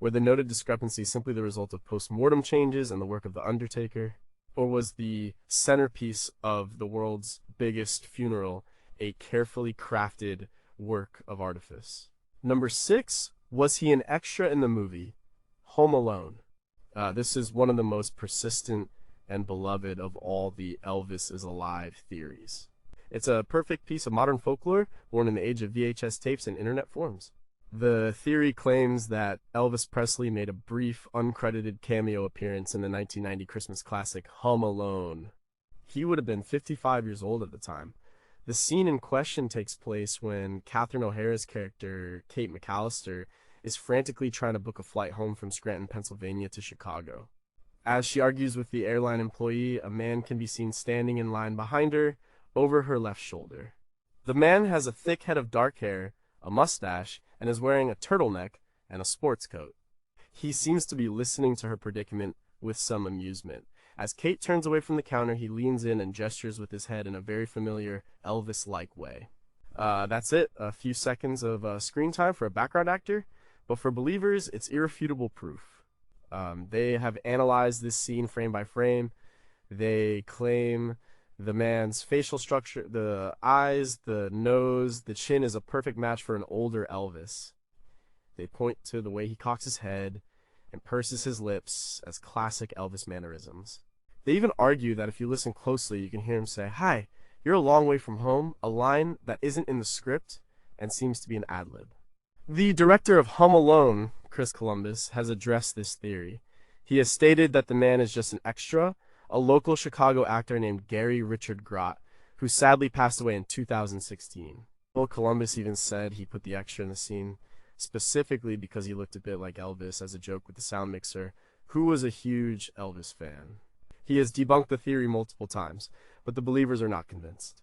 Were the noted discrepancies simply the result of post-mortem changes and the work of the undertaker? Or was the centerpiece of the world's biggest funeral a carefully crafted work of artifice? Number 6, was he an extra in the movie? Home Alone. This is one of the most persistent and beloved of all the Elvis is alive theories. It's a perfect piece of modern folklore born in the age of VHS tapes and internet forums. The theory claims that Elvis Presley made a brief, uncredited cameo appearance in the 1990 Christmas classic Home Alone. He would have been 55 years old at the time. The scene in question takes place when Catherine O'Hara's character, Kate McAllister, is frantically trying to book a flight home from Scranton, Pennsylvania to Chicago. As she argues with the airline employee, a man can be seen standing in line behind her, over her left shoulder. The man has a thick head of dark hair, a mustache, and is wearing a turtleneck and a sports coat. He seems to be listening to her predicament with some amusement. As Kate turns away from the counter, he leans in and gestures with his head in a very familiar Elvis-like way. That's it. A few seconds of screen time for a background actor, but for believers, it's irrefutable proof. They have analyzed this scene frame by frame. They claim the man's facial structure, the eyes, the nose, the chin is a perfect match for an older Elvis. They point to the way he cocks his head and purses his lips as classic Elvis mannerisms. They even argue that if you listen closely, you can hear him say, "Hi, you're a long way from home," a line that isn't in the script and seems to be an ad-lib. The director of Home Alone, Chris Columbus, has addressed this theory. He has stated that the man is just an extra, a local Chicago actor named Gary Richard Grott, who sadly passed away in 2016. Well, Columbus even said he put the extra in the scene specifically because he looked a bit like Elvis, as a joke with the sound mixer, who was a huge Elvis fan. He has debunked the theory multiple times, but the believers are not convinced.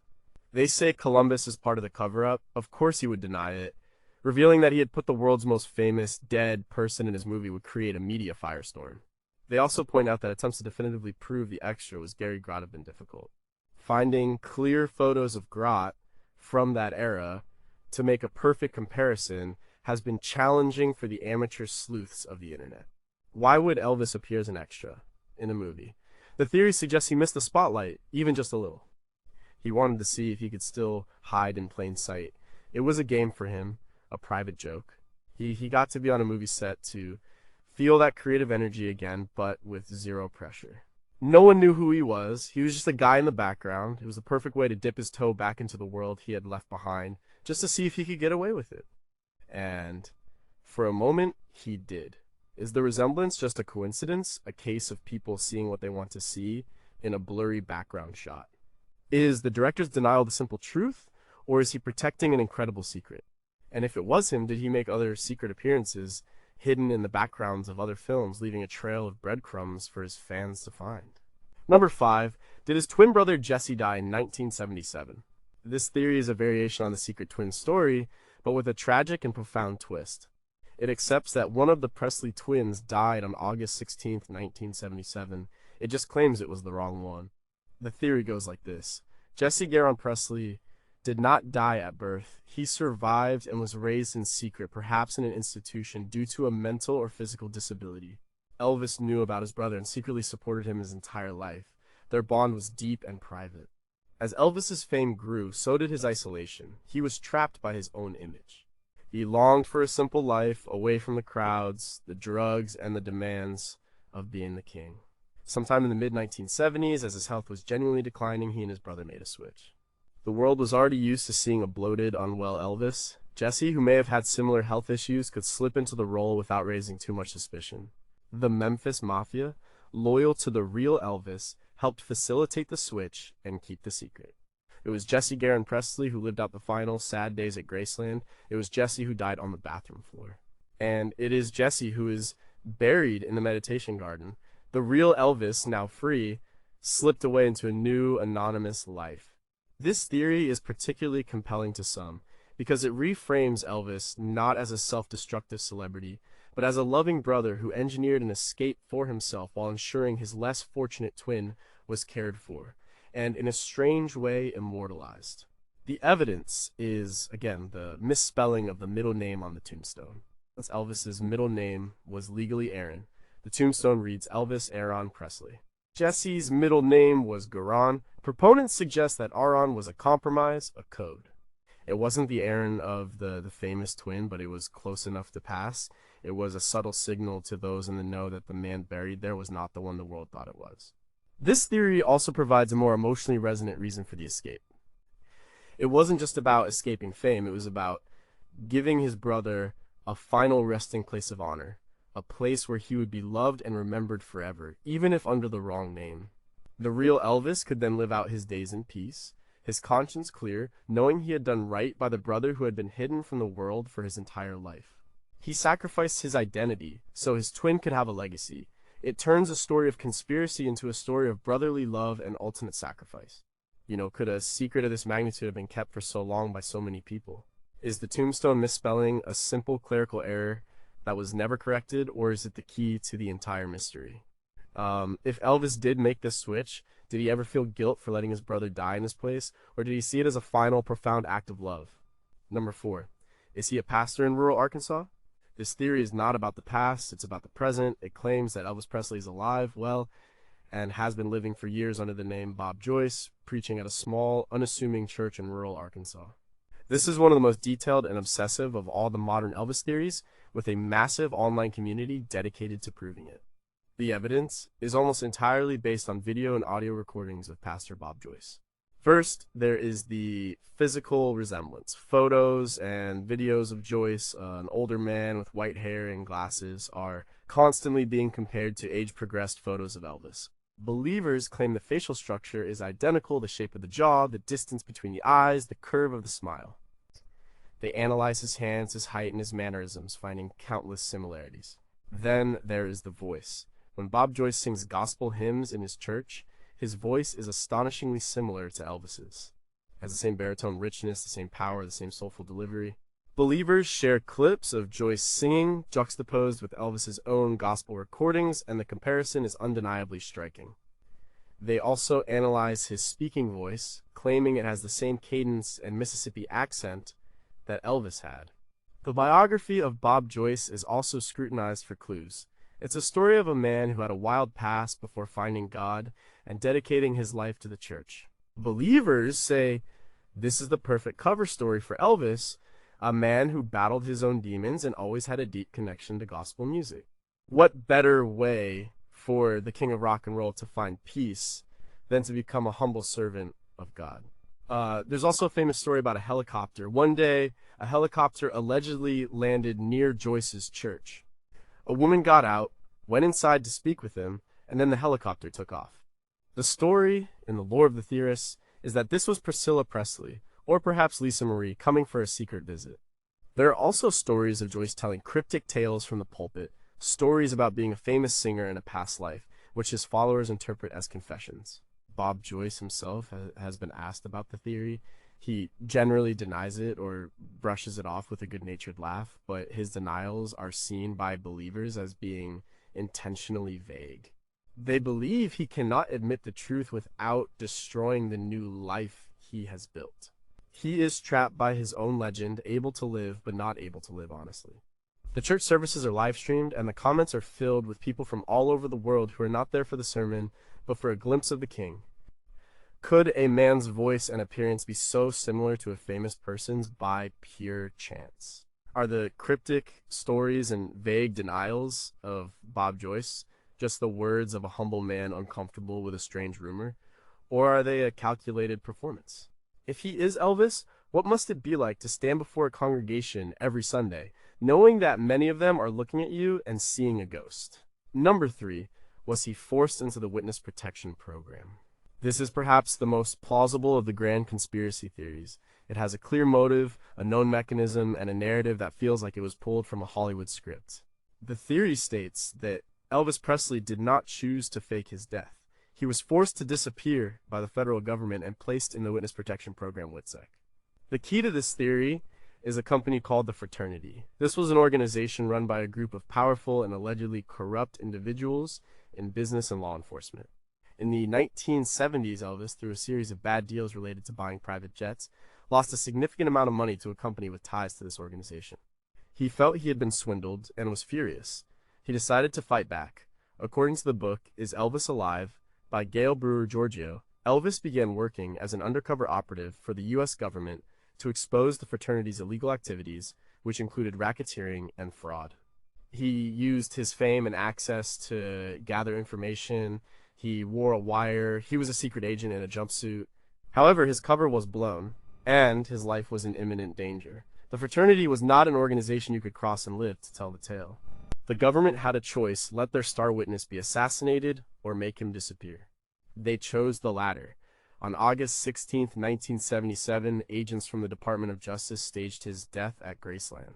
They say Columbus is part of the cover-up. Of course he would deny it, revealing that he had put the world's most famous dead person in his movie would create a media firestorm. They also point out that attempts to definitively prove the extra was Gary Grott have been difficult. Finding clear photos of Grott from that era to make a perfect comparison has been challenging for the amateur sleuths of the internet. Why would Elvis appear as an extra in a movie? The theory suggests he missed the spotlight, even just a little. He wanted to see if he could still hide in plain sight. It was a game for him, a private joke. He got to be on a movie set to feel that creative energy again, but with zero pressure. No one knew who he was. He was just a guy in the background. It was the perfect way to dip his toe back into the world he had left behind, just to see if he could get away with it. And for a moment, he did. Is the resemblance just a coincidence, a case of people seeing what they want to see in a blurry background shot? Is the director's denial the simple truth, or is he protecting an incredible secret? And if it was him, did he make other secret appearances hidden in the backgrounds of other films, leaving a trail of breadcrumbs for his fans to find? Number 5. Did his twin brother Jesse die in 1977? This theory is a variation on the secret twin story, but with a tragic and profound twist. It accepts that one of the Presley twins died on August 16, 1977. It just claims it was the wrong one. The theory goes like this. Jesse Garon Presley did not die at birth. He survived and was raised in secret, perhaps in an institution, due to a mental or physical disability. Elvis knew about his brother and secretly supported him his entire life. Their bond was deep and private. As Elvis's fame grew, so did his isolation. He was trapped by his own image. He longed for a simple life, away from the crowds, the drugs, and the demands of being the king. Sometime in the mid-1970s, as his health was genuinely declining, he and his brother made a switch. The world was already used to seeing a bloated, unwell Elvis. Jesse, who may have had similar health issues, could slip into the role without raising too much suspicion. The Memphis Mafia, loyal to the real Elvis, helped facilitate the switch and keep the secret. It was Jesse Garon Presley who lived out the final sad days at Graceland. It was Jesse who died on the bathroom floor. And it is Jesse who is buried in the meditation garden. The real Elvis, now free, slipped away into a new, anonymous life. This theory is particularly compelling to some because it reframes Elvis not as a self-destructive celebrity, but as a loving brother who engineered an escape for himself while ensuring his less fortunate twin was cared for, and in a strange way immortalized. The evidence is, again, the misspelling of the middle name on the tombstone. Elvis's middle name was legally Aaron. The tombstone reads Elvis Aaron Presley. Jesse's middle name was Garon. Proponents suggest that Aaron was a compromise, a code. It wasn't the Aaron of the famous twin, but it was close enough to pass. It was a subtle signal to those in the know that the man buried there was not the one the world thought it was. This theory also provides a more emotionally resonant reason for the escape. It wasn't just about escaping fame, it was about giving his brother a final resting place of honor, a place where he would be loved and remembered forever, even if under the wrong name. The real Elvis could then live out his days in peace, his conscience clear, knowing he had done right by the brother who had been hidden from the world for his entire life. He sacrificed his identity so his twin could have a legacy. It turns a story of conspiracy into a story of brotherly love and ultimate sacrifice. Could a secret of this magnitude have been kept for so long by so many people? Is the tombstone misspelling a simple clerical error that was never corrected, or is it the key to the entire mystery? If Elvis did make this switch, did he ever feel guilt for letting his brother die in his place, or did he see it as a final, profound act of love? Number 4. Is he a pastor in rural Arkansas? This theory is not about the past, it's about the present. It claims that Elvis Presley is alive, well, and has been living for years under the name Bob Joyce, preaching at a small, unassuming church in rural Arkansas. This is one of the most detailed and obsessive of all the modern Elvis theories, with a massive online community dedicated to proving it. The evidence is almost entirely based on video and audio recordings of Pastor Bob Joyce. First, there is the physical resemblance. Photos and videos of Joyce, an older man with white hair and glasses, are constantly being compared to age-progressed photos of Elvis. Believers claim the facial structure is identical, the shape of the jaw, the distance between the eyes, the curve of the smile. They analyze his hands, his height, and his mannerisms, finding countless similarities. Then there is the voice. When Bob Joyce sings gospel hymns in his church, his voice is astonishingly similar to Elvis's. It has the same baritone richness, the same power, the same soulful delivery. Believers share clips of Joyce singing, juxtaposed with Elvis's own gospel recordings, and the comparison is undeniably striking. They also analyze his speaking voice, claiming it has the same cadence and Mississippi accent that Elvis had. The biography of Bob Joyce is also scrutinized for clues. It's a story of a man who had a wild past before finding God and dedicating his life to the church. Believers say this is the perfect cover story for Elvis, a man who battled his own demons and always had a deep connection to gospel music. What better way for the king of rock and roll to find peace than to become a humble servant of God? There's also a famous story about a helicopter. One day, a helicopter allegedly landed near Joyce's church. A woman got out, went inside to speak with him, and then the helicopter took off. The story, in the lore of the theorists, is that this was Priscilla Presley, or perhaps Lisa Marie, coming for a secret visit. There are also stories of Joyce telling cryptic tales from the pulpit, stories about being a famous singer in a past life, which his followers interpret as confessions. Bob Joyce himself has been asked about the theory. He generally denies it or brushes it off with a good-natured laugh, but his denials are seen by believers as being intentionally vague. They believe he cannot admit the truth without destroying the new life he has built. He is trapped by his own legend, able to live, but not able to live honestly. The church services are live-streamed, and the comments are filled with people from all over the world who are not there for the sermon, but for a glimpse of the king. Could a man's voice and appearance be so similar to a famous person's by pure chance? Are the cryptic stories and vague denials of Bob Joyce just the words of a humble man uncomfortable with a strange rumor? Or are they a calculated performance? If he is Elvis, what must it be like to stand before a congregation every Sunday, knowing that many of them are looking at you and seeing a ghost? Number 3, was he forced into the witness protection program? This is perhaps the most plausible of the grand conspiracy theories. It has a clear motive, a known mechanism, and a narrative that feels like it was pulled from a Hollywood script. The theory states that Elvis Presley did not choose to fake his death. He was forced to disappear by the federal government and placed in the witness protection program WITSEC. The key to this theory is a company called the Fraternity. This was an organization run by a group of powerful and allegedly corrupt individuals in business and law enforcement. In the 1970s, Elvis, through a series of bad deals related to buying private jets, lost a significant amount of money to a company with ties to this organization. He felt he had been swindled and was furious. He decided to fight back. According to the book, Is Elvis Alive? By Gail Brewer Giorgio, Elvis began working as an undercover operative for the U.S. government to expose the fraternity's illegal activities, which included racketeering and fraud. He used his fame and access to gather information. He wore a wire. He was a secret agent in a jumpsuit. However, his cover was blown, and his life was in imminent danger. The fraternity was not an organization you could cross and live to tell the tale. The government had a choice: let their star witness be assassinated or make him disappear. They chose the latter. On August 16, 1977, agents from the Department of Justice staged his death at Graceland.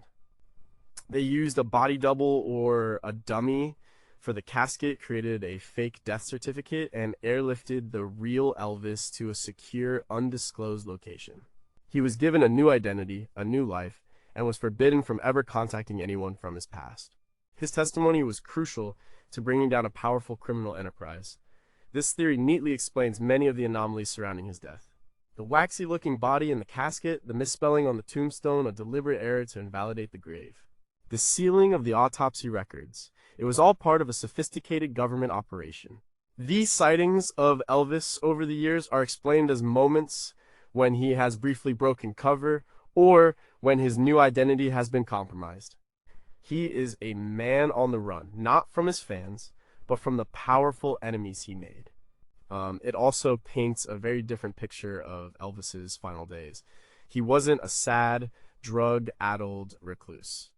They used a body double or a dummy for the casket, created a fake death certificate, and airlifted the real Elvis to a secure, undisclosed location. He was given a new identity, a new life, and was forbidden from ever contacting anyone from his past. His testimony was crucial to bringing down a powerful criminal enterprise. This theory neatly explains many of the anomalies surrounding his death. The waxy-looking body in the casket, the misspelling on the tombstone, a deliberate error to invalidate the grave. The sealing of the autopsy records. It was all part of a sophisticated government operation. These sightings of Elvis over the years are explained as moments when he has briefly broken cover or when his new identity has been compromised. He is a man on the run, not from his fans, but from the powerful enemies he made. It also paints a very different picture of Elvis's final days. He wasn't a sad, drug-addled recluse.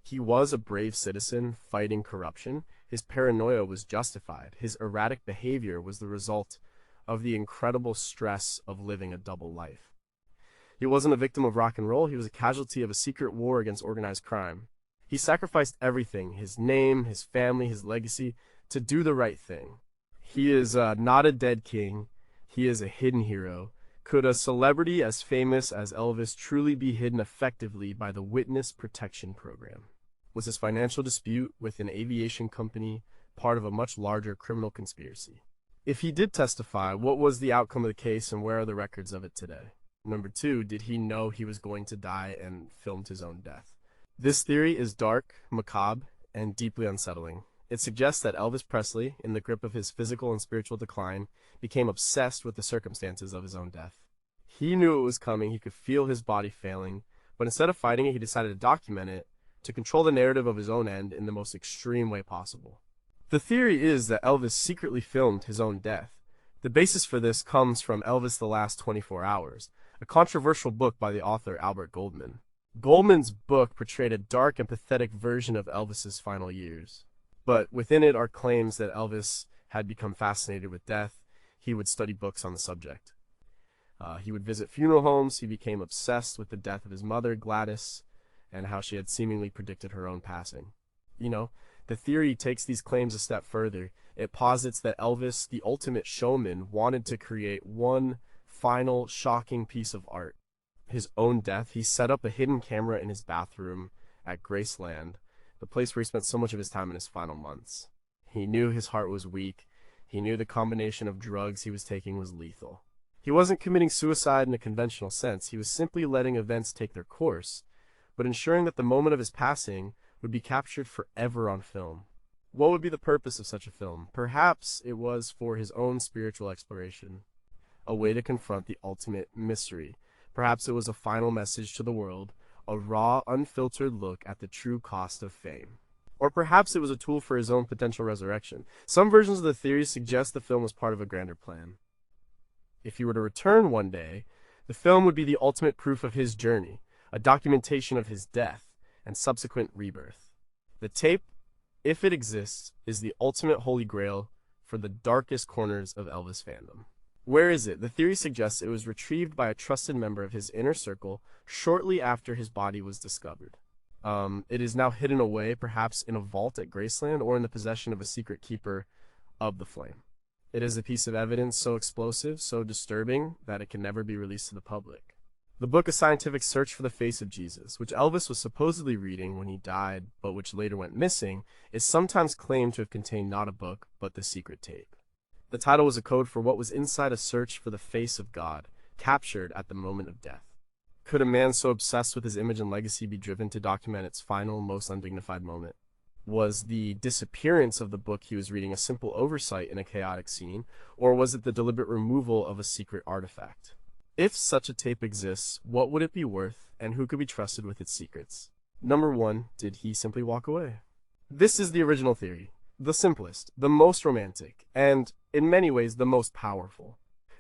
He was a brave citizen fighting corruption. His paranoia was justified. His erratic behavior was the result of the incredible stress of living a double life. He wasn't a victim of rock and roll. He was a casualty of a secret war against organized crime. He sacrificed everything, his name, his family, his legacy, to do the right thing. He is not a dead king. He is a hidden hero. Could a celebrity as famous as Elvis truly be hidden effectively by the Witness Protection Program? Was his financial dispute with an aviation company part of a much larger criminal conspiracy? If he did testify, what was the outcome of the case and where are the records of it today? Number 2, did he know he was going to die and filmed his own death? This theory is dark, macabre, and deeply unsettling. It suggests that Elvis Presley, in the grip of his physical and spiritual decline, became obsessed with the circumstances of his own death. He knew it was coming, he could feel his body failing, but instead of fighting it, he decided to document it, to control the narrative of his own end in the most extreme way possible. The theory is that Elvis secretly filmed his own death. The basis for this comes from Elvis: The Last 24 Hours, a controversial book by the author Albert Goldman. Goldman's book portrayed a dark and pathetic version of Elvis's final years. But within it are claims that Elvis had become fascinated with death. He would study books on the subject. He would visit funeral homes. He became obsessed with the death of his mother, Gladys, and how she had seemingly predicted her own passing. The theory takes these claims a step further. It posits that Elvis, the ultimate showman, wanted to create one final, shocking piece of art. His own death. He set up a hidden camera in his bathroom at Graceland, the place where he spent so much of his time in his final months. He knew his heart was weak. He knew the combination of drugs he was taking was lethal. He wasn't committing suicide in a conventional sense. He was simply letting events take their course, but ensuring that the moment of his passing would be captured forever on film. What would be the purpose of such a film? Perhaps it was for his own spiritual exploration, a way to confront the ultimate mystery. Perhaps it was a final message to the world, a raw, unfiltered look at the true cost of fame. Or perhaps it was a tool for his own potential resurrection. Some versions of the theory suggest the film was part of a grander plan. If he were to return one day, the film would be the ultimate proof of his journey, a documentation of his death and subsequent rebirth. The tape, if it exists, is the ultimate holy grail for the darkest corners of Elvis fandom. Where is it? The theory suggests it was retrieved by a trusted member of his inner circle shortly after his body was discovered. It is now hidden away, perhaps in a vault at Graceland or in the possession of a secret keeper of the flame. It is a piece of evidence so explosive, so disturbing, that it can never be released to the public. The book A Scientific Search for the Face of Jesus, which Elvis was supposedly reading when he died, but which later went missing, is sometimes claimed to have contained not a book, but the secret tape. The title was a code for what was inside a search for the face of God, captured at the moment of death. Could a man so obsessed with his image and legacy be driven to document its final, most undignified moment? Was the disappearance of the book he was reading a simple oversight in a chaotic scene, or was it the deliberate removal of a secret artifact? If such a tape exists, what would it be worth, and who could be trusted with its secrets? Number 1, did he simply walk away? This is the original theory, the simplest, the most romantic, and, in many ways, the most powerful.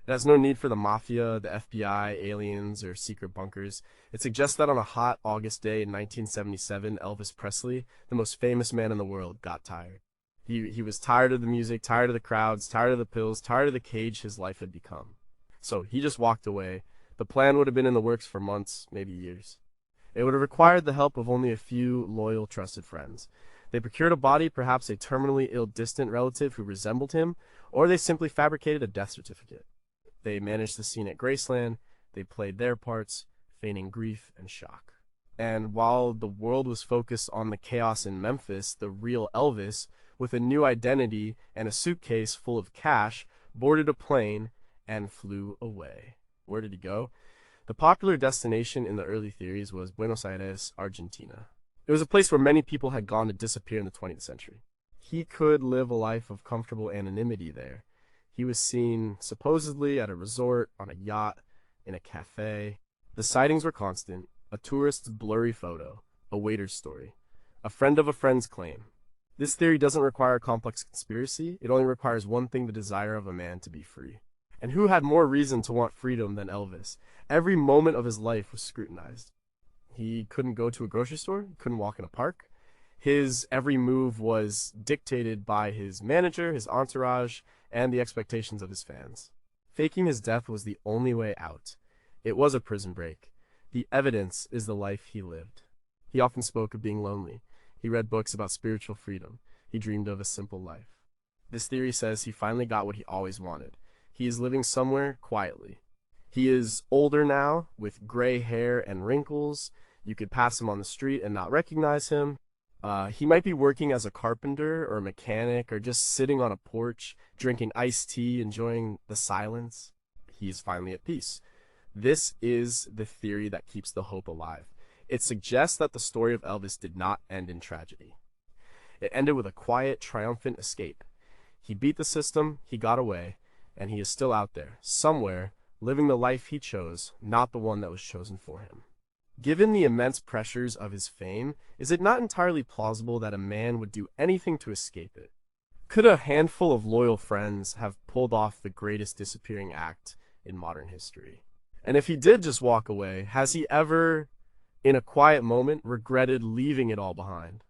It has no need for the mafia, the FBI, aliens, or secret bunkers. It suggests that on a hot August day in 1977, Elvis Presley, the most famous man in the world, got tired. He was tired of the music, tired of the crowds, tired of the pills, tired of the cage his life had become. So he just walked away. The plan would have been in the works for months, maybe years. It would have required the help of only a few loyal, trusted friends. They procured a body, perhaps a terminally ill distant relative who resembled him, or they simply fabricated a death certificate. They managed the scene at Graceland, they played their parts, feigning grief and shock. And while the world was focused on the chaos in Memphis, the real Elvis, with a new identity and a suitcase full of cash, boarded a plane and flew away. Where did he go? The popular destination in the early theories was Buenos Aires, Argentina. It was a place where many people had gone to disappear in the 20th century. He could live a life of comfortable anonymity there. He was seen supposedly at a resort, on a yacht, in a cafe. The sightings were constant, a tourist's blurry photo, a waiter's story, a friend of a friend's claim. This theory doesn't require a complex conspiracy, it only requires one thing: the desire of a man to be free. And who had more reason to want freedom than Elvis? Every moment of his life was scrutinized. He couldn't go to a grocery store, he couldn't walk in a park. His every move was dictated by his manager, his entourage, and the expectations of his fans. Faking his death was the only way out. It was a prison break. The evidence is the life he lived. He often spoke of being lonely. He read books about spiritual freedom. He dreamed of a simple life. This theory says he finally got what he always wanted. He is living somewhere quietly. He is older now, with gray hair and wrinkles. You could pass him on the street and not recognize him. He might be working as a carpenter or a mechanic or just sitting on a porch, drinking iced tea, enjoying the silence. He is finally at peace. This is the theory that keeps the hope alive. It suggests that the story of Elvis did not end in tragedy. It ended with a quiet, triumphant escape. He beat the system, he got away, and he is still out there, somewhere, living the life he chose, not the one that was chosen for him. Given the immense pressures of his fame, is it not entirely plausible that a man would do anything to escape it? Could a handful of loyal friends have pulled off the greatest disappearing act in modern history? And if he did just walk away, has he ever, in a quiet moment, regretted leaving it all behind?